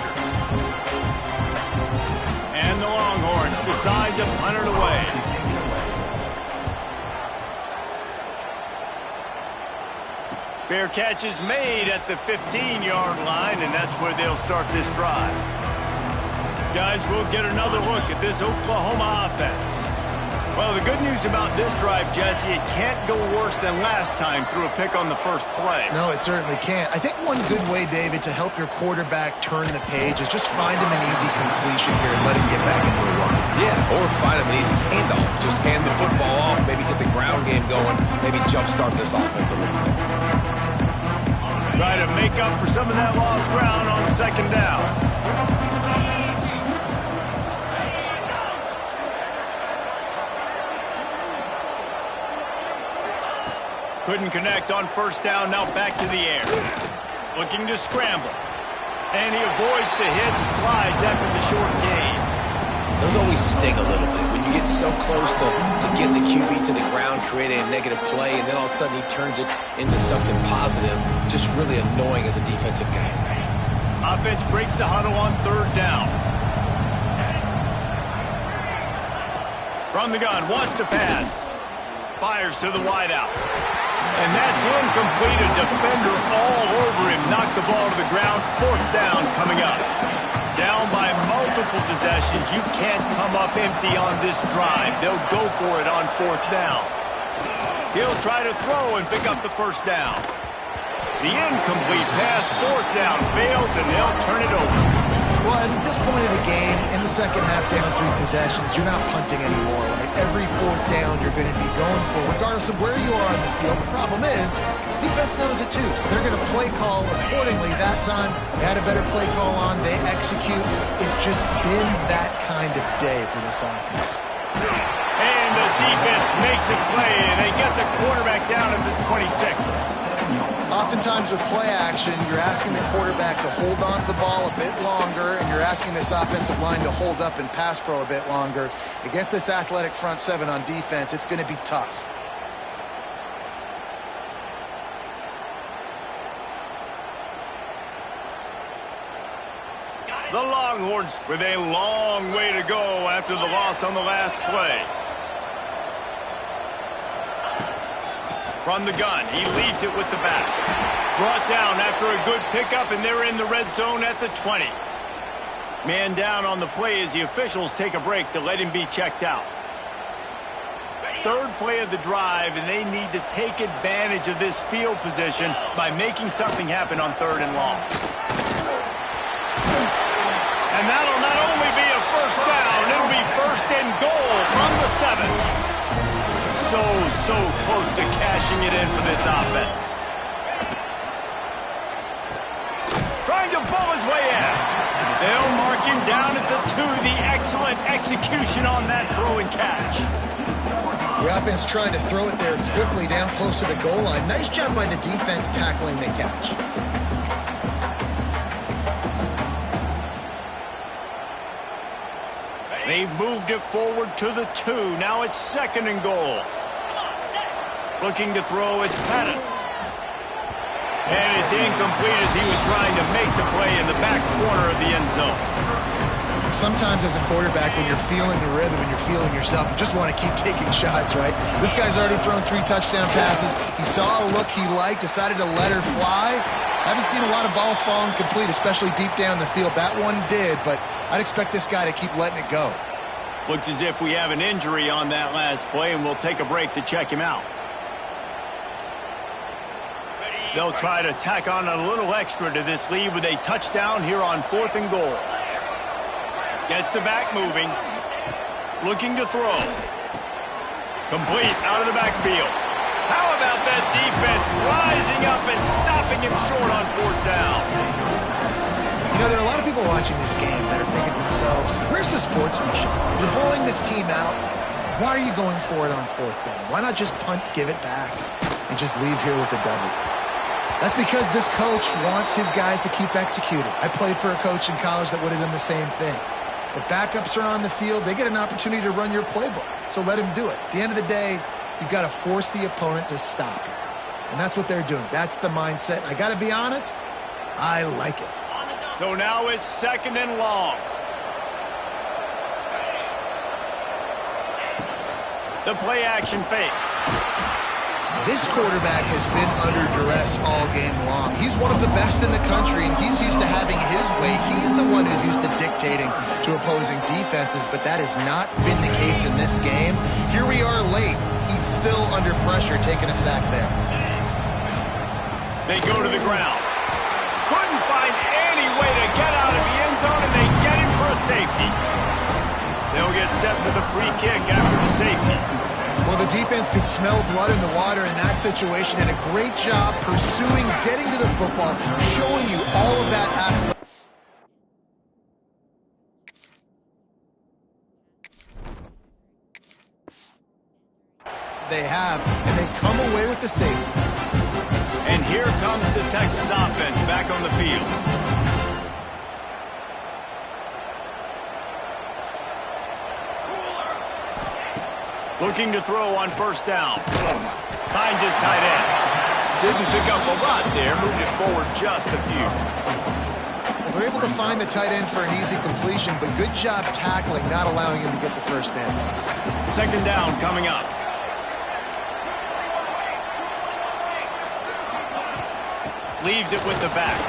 And the Longhorns decide to punt it away. Fair catch is made at the 15-yard line, and that's where they'll start this drive. Guys, we'll get another look at this Oklahoma offense. Well, the good news about this drive, Jesse, it can't go worse than last time through a pick on the first play. No, it certainly can't. I think one good way, David, to help your quarterback turn the page is just find him an easy completion here and let him get back into a run. Yeah, or find him an easy handoff. Just hand the football off, maybe get the ground game going, maybe jumpstart this offense a little bit. Try to make up for some of that lost ground on 2nd down. Couldn't connect on 1st down, now back to the air. Looking to scramble. And he avoids the hit and slides after the short gain. Those always sting a little bit. When you get so close to getting the QB to the ground, creating a negative play, and then all of a sudden he turns it into something positive, just really annoying as a defensive guy. Offense breaks the huddle on 3rd down. From the gun, wants to pass. Fires to the wideout. And that's incomplete. A defender all over him. Knocked the ball to the ground. 4th down coming up. Down by multiple possessions. You can't come up empty on this drive. They'll go for it on 4th down. He'll try to throw and pick up the 1st down. The incomplete pass, 4th down, fails, and they'll turn it over. Well, at this point of the game, in the second half, down 3 possessions, you're not punting anymore, right? Every 4th down you're going to be going for, regardless of where you are on the field. The problem is, defense knows it too, so they're going to play call accordingly. That time, they had a better play call on. They execute. It's just been that kind of day for this offense. And the defense makes it play, and they get the quarterback down at the 26. Oftentimes with play action, you're asking the quarterback to hold on to the ball a bit longer, and you're asking this offensive line to hold up and pass pro a bit longer. Against this athletic front 7 on defense, it's going to be tough. The Longhorns with a long way to go after the loss on the last play. From the gun, he leaves it with the back. Brought down after a good pickup, and they're in the red zone at the 20. Man down on the play as the officials take a break to let him be checked out. 3rd play of the drive, and they need to take advantage of this field position by making something happen on 3rd and long. And that'll not only be a 1st down, it'll be 1st and goal from the 7. So close to cashing it in for this offense. Trying to pull his way in. They'll mark him down at the 2. The excellent execution on that throw and catch. The offense trying to throw it there quickly down close to the goal line. Nice job by the defense tackling the catch. They've moved it forward to the 2. Now it's 2nd and goal. Looking to throw, it's Pettis. And it's incomplete as he was trying to make the play in the back corner of the end zone. Sometimes as a quarterback, when you're feeling the rhythm and you're feeling yourself, you just want to keep taking shots, right? This guy's already thrown 3 touchdown passes. He saw a look he liked, decided to let her fly. Haven't seen a lot of balls falling complete, especially deep down the field. That one did, but I'd expect this guy to keep letting it go. Looks as if we have an injury on that last play, and we'll take a break to check him out. They'll try to tack on a little extra to this lead with a touchdown here on 4th and goal. Gets the back moving. Looking to throw. Complete out of the backfield. How about that defense rising up and stopping him short on 4th down? You know, there are a lot of people watching this game that are thinking to themselves, where's the sportsmanship? You're blowing this team out. Why are you going for it on 4th down? Why not just punt, give it back, and just leave here with a W? That's because this coach wants his guys to keep executing. I played for a coach in college that would have done the same thing. If backups are on the field, they get an opportunity to run your playbook. So let him do it. At the end of the day, you've got to force the opponent to stop you. And that's what they're doing. That's the mindset. I got to be honest, I like it. So now it's 2nd and long. The play action fake. This quarterback has been under duress all game long. He's one of the best in the country, and he's used to having his way. He's the one who's used to dictating to opposing defenses, but that has not been the case in this game. Here we are late. He's still under pressure, taking a sack there. They go to the ground. Couldn't find any way to get out of the end zone, and they get him for a safety. They'll get set for the free kick after the safety. Well, the defense could smell blood in the water in that situation, and a great job pursuing, getting to the football, showing you all of that athletic. They have, and they come away with the safety. And here comes the Texas offense back on the field. Looking to throw on 1st down. Finds his tight end. Didn't pick up a lot there. Moved it forward just a few. Well, they're able to find the tight end for an easy completion, but good job tackling, not allowing him to get the 1st down. 2nd down coming up. Leaves it with the back.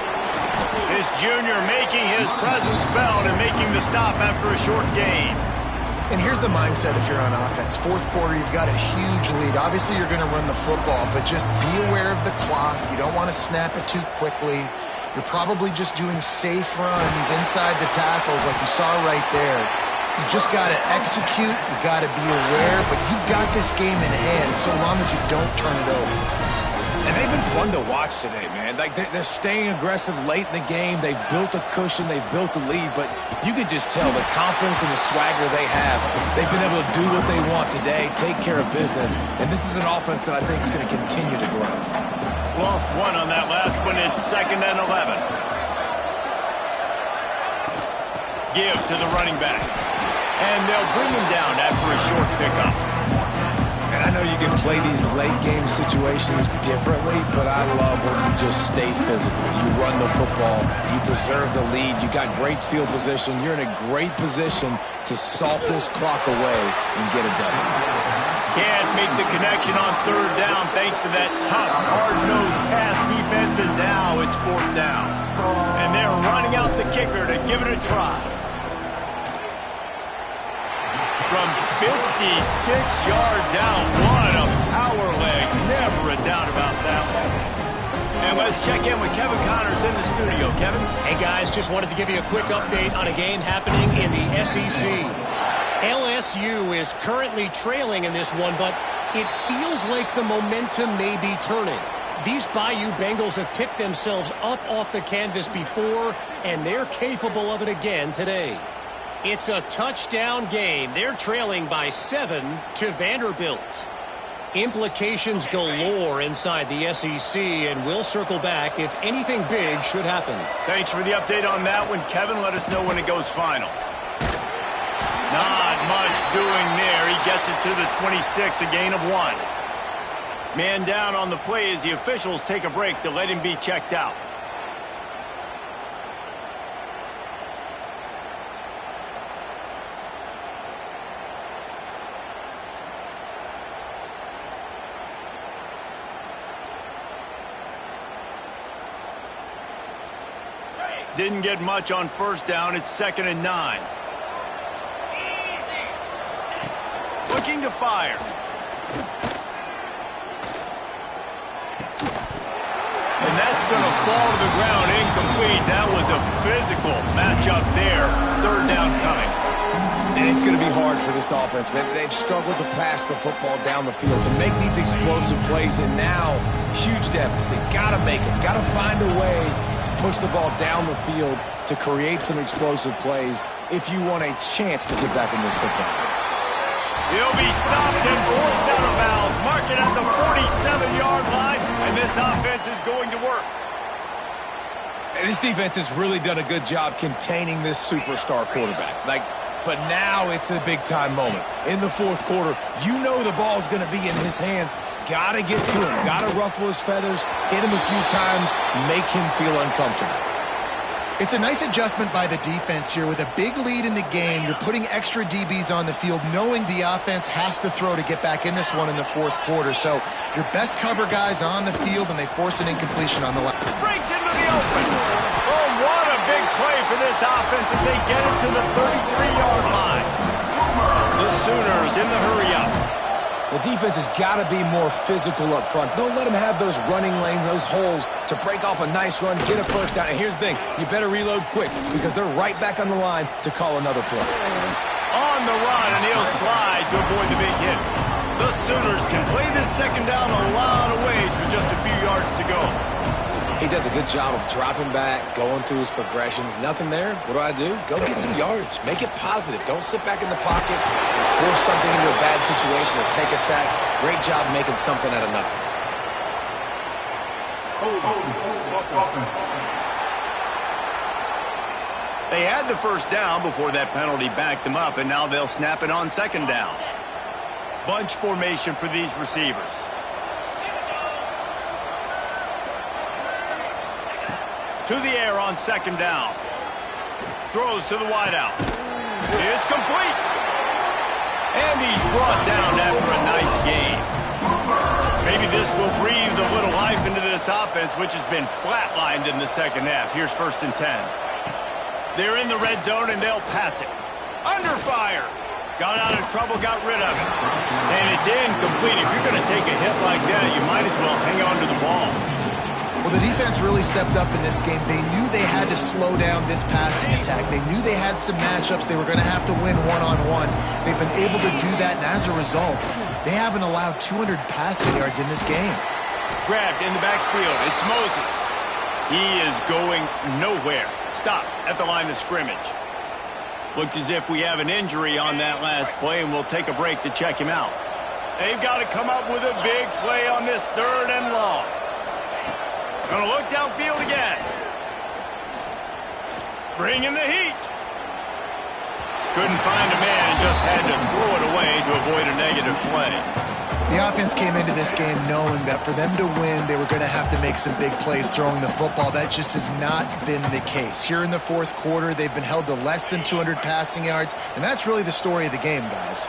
This junior making his presence felt and making the stop after a short gain. And here's the mindset if you're on offense. 4th quarter, you've got a huge lead. Obviously, you're going to run the football, but just be aware of the clock. You don't want to snap it too quickly. You're probably just doing safe runs inside the tackles like you saw right there. You just got to execute. You got to be aware, but you've got this game in hand so long as you don't turn it over. And they've been fun to watch today, man. Like, they're staying aggressive late in the game. They've built a cushion. They've built a lead. But you can just tell the confidence and the swagger they have. They've been able to do what they want today, take care of business. And this is an offense that I think is going to continue to grow. Lost one on that last one. It's 2nd and 11. Give to the running back. And they'll bring him down after a short pickup. And I know you can play these late-game situations differently, but I love when you just stay physical. You run the football. You preserve the lead. You got great field position. You're in a great position to salt this clock away and get a W. Can't make the connection on 3rd down thanks to that tough, hard-nosed pass defense, and now it's 4th down. And they're running out the kicker to give it a try. From 56 yards out, what a power leg. Never a doubt about that one. And let's check in with Kevin Connors in the studio. Kevin? Hey, guys, just wanted to give you a quick update on a game happening in the SEC. LSU is currently trailing in this one, but it feels like the momentum may be turning. These Bayou Bengals have picked themselves up off the canvas before, and they're capable of it again today. It's a touchdown game. They're trailing by 7 to Vanderbilt. Implications galore inside the SEC, and we'll circle back if anything big should happen. Thanks for the update on that one, Kevin. Let us know when it goes final. Not much doing there. He gets it to the 26, a gain of 1. Man down on the play as the officials take a break to let him be checked out. Didn't get much on 1st down. It's 2nd and 9. looking to fire. And that's going to fall to the ground incomplete. That was a physical matchup there. Third down coming. And it's going to be hard for this offense, man. They've struggled to pass the football down the field, to make these explosive plays, and now, huge deficit. Got to make them. Got to find a way to push the ball down the field to create some explosive plays if you want a chance to get back in this football game. He'll be stopped and forced out of bounds. Mark it at the 47-yard line, and this offense is going to work. And this defense has really done a good job containing this superstar quarterback. But now it's a big-time moment. In the fourth quarter, you know the ball's going to be in his hands. Got to get to him. Got to ruffle his feathers, hit him a few times, make him feel uncomfortable. It's a nice adjustment by the defense here. With a big lead in the game, you're putting extra DBs on the field, knowing the offense has to throw to get back in this one in the fourth quarter. So your best cover guys on the field, and they force an incompletion on the left. Breaks into the open. Oh, what a big play for this offense as they get it to the 33-yard line. The Sooners in the hurry-up. The defense has got to be more physical up front. Don't let them have those running lanes, those holes to break off a nice run, get a first down. And here's the thing, you better reload quick because they're right back on the line to call another play. On the run, and he'll slide to avoid the big hit. The Sooners can play this second down a lot of ways with just a few yards to go. He does a good job of dropping back, going through his progressions. Nothing there. What do? Go get some yardage. Make it positive. Don't sit back in the pocket and force something into a bad situation or take a sack. Great job making something out of nothing. They had the first down before that penalty backed them up, and now they'll snap it on second down. Bunch formation for these receivers. To the air on second down. Throws to the wideout. It's complete. And he's brought down after a nice gain. Maybe this will breathe a little life into this offense, which has been flatlined in the second half. Here's 1st and 10. They're in the red zone, and they'll pass it. Under fire. Got out of trouble, got rid of it. And it's incomplete. If you're going to take a hit like that, you might as well hang on to the ball. Well, the defense really stepped up in this game. They knew they had to slow down this passing attack. They knew they had some matchups they were going to have to win one-on-one. They've been able to do that, and as a result, they haven't allowed 200 passing yards in this game. Grabbed in the backfield. It's Moses. He is going nowhere. Stop at the line of scrimmage. Looks as if we have an injury on that last play, and we'll take a break to check him out. They've got to come up with a big play on this 3rd and long. Gonna look downfield again. Bringing the heat. Couldn't find a man and just had to throw it away to avoid a negative play. The offense came into this game knowing that for them to win, they were going to have to make some big plays throwing the football. That just has not been the case. Here in the fourth quarter, they've been held to less than 200 passing yards, and that's really the story of the game, guys.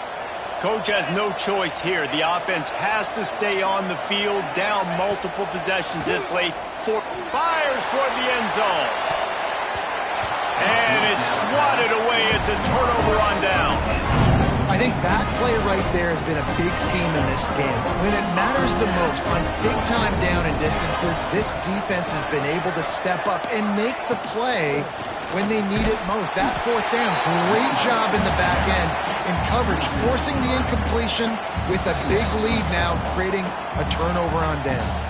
Coach has no choice here. The offense has to stay on the field, down multiple possessions this late. Fires toward the end zone. And it's swatted away. It's a turnover on downs. I think that play right there has been a big theme in this game. When it matters the most, on big-time down and distances, this defense has been able to step up and make the play when they need it most. That 4th down, great job in the back end in coverage, forcing the incompletion with a big lead now, creating a turnover on downs.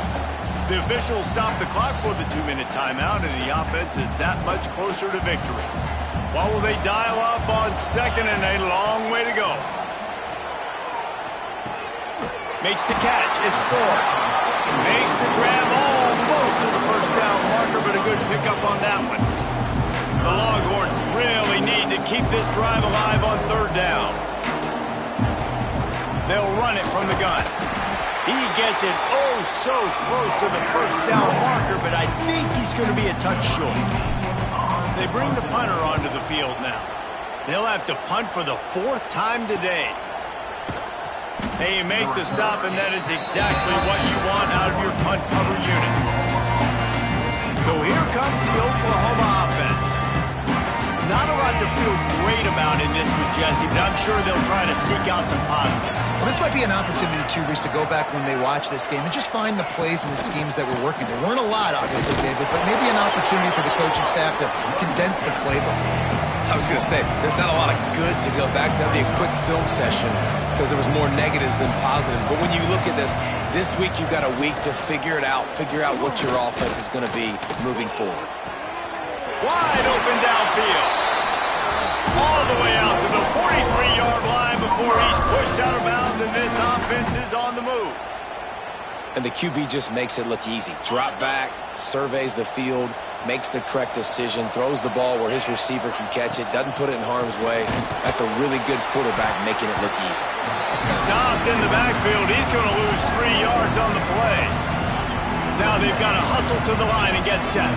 The officials stop the clock for the 2-minute timeout, and the offense is that much closer to victory. What will they dial up on second, and a long way to go? Makes the catch. It's Ford. Makes the grab almost to the first down marker, but a good pickup on that one. The Longhorns really need to keep this drive alive on 3rd down. They'll run it from the gun. He gets it oh so close to the first down marker, but I think he's going to be a touch short. They bring the punter onto the field now. They'll have to punt for the 4th time today. They make the stop, and that is exactly what you want out of your punt cover unit. So here comes the Oklahoma offense. Not a lot to feel great about in this with Jesse, but I'm sure they'll try to seek out some positives. Well, this might be an opportunity, too, Reese, to go back when they watch this game and just find the plays and the schemes that were working. There weren't a lot, obviously, David, but maybe an opportunity for the coaching staff to condense the playbook. I was going to say, there's not a lot of good to go back. That'd be a quick film session because there was more negatives than positives. But when you look at this week you've got a week to figure it out, figure out what your offense is going to be moving forward. Wide open downfield. All the way out to the 43-yard line before he's pushed out of bounds, and this offense is on the move. And the QB just makes it look easy. Drop back, surveys the field, makes the correct decision, throws the ball where his receiver can catch it, doesn't put it in harm's way. That's a really good quarterback making it look easy. Stopped in the backfield. He's going to lose 3 yards on the play. Now they've got to hustle to the line and get set.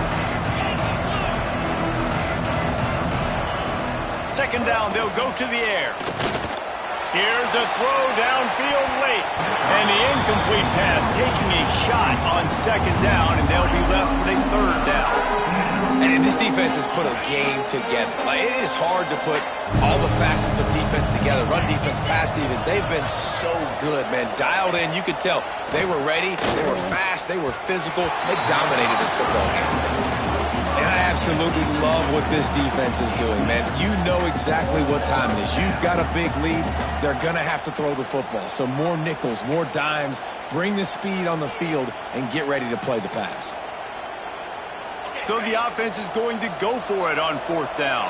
Second down, they'll go to the air. Here's a throw downfield late. And the incomplete pass taking a shot on second down, and they'll be left with a third down. And this defense has put a game together. Like, it is hard to put all the facets of defense together. Run defense, pass defense. They've been so good, man. Dialed in. You could tell they were ready. They were fast. They were physical. They dominated this football game. And I absolutely love what this defense is doing, man. You know exactly what time it is. You've got a big lead. They're going to have to throw the football. So more nickels, more dimes. Bring the speed on the field and get ready to play the pass. So the offense is going to go for it on fourth down.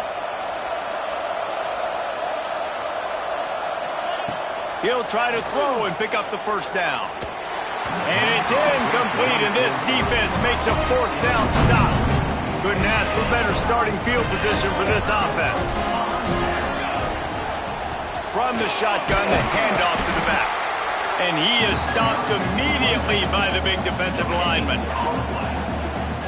He'll try to throw and pick up the first down. And it's incomplete, and this defense makes a fourth down stop. Couldn't ask for better starting field position for this offense. From the shotgun, the handoff to the back. And he is stopped immediately by the big defensive lineman.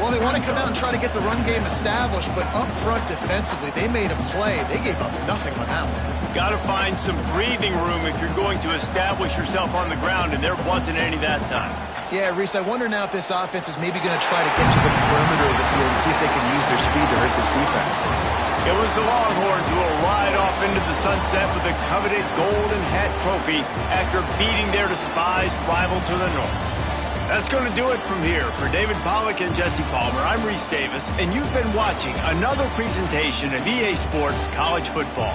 Well, they want to come out and try to get the run game established, but up front defensively, they made a play. They gave up nothing on that one. Got to find some breathing room if you're going to establish yourself on the ground, and there wasn't any that time. Yeah, Reese, I wonder now if this offense is maybe going to try to get to the perimeter of the field and see if they can use their speed to hurt this defense. It was the Longhorns who will ride off into the sunset with the coveted Golden Hat Trophy after beating their despised rival to the north. That's going to do it from here. For David Pollack and Jesse Palmer, I'm Reese Davis, and you've been watching another presentation of EA Sports College Football.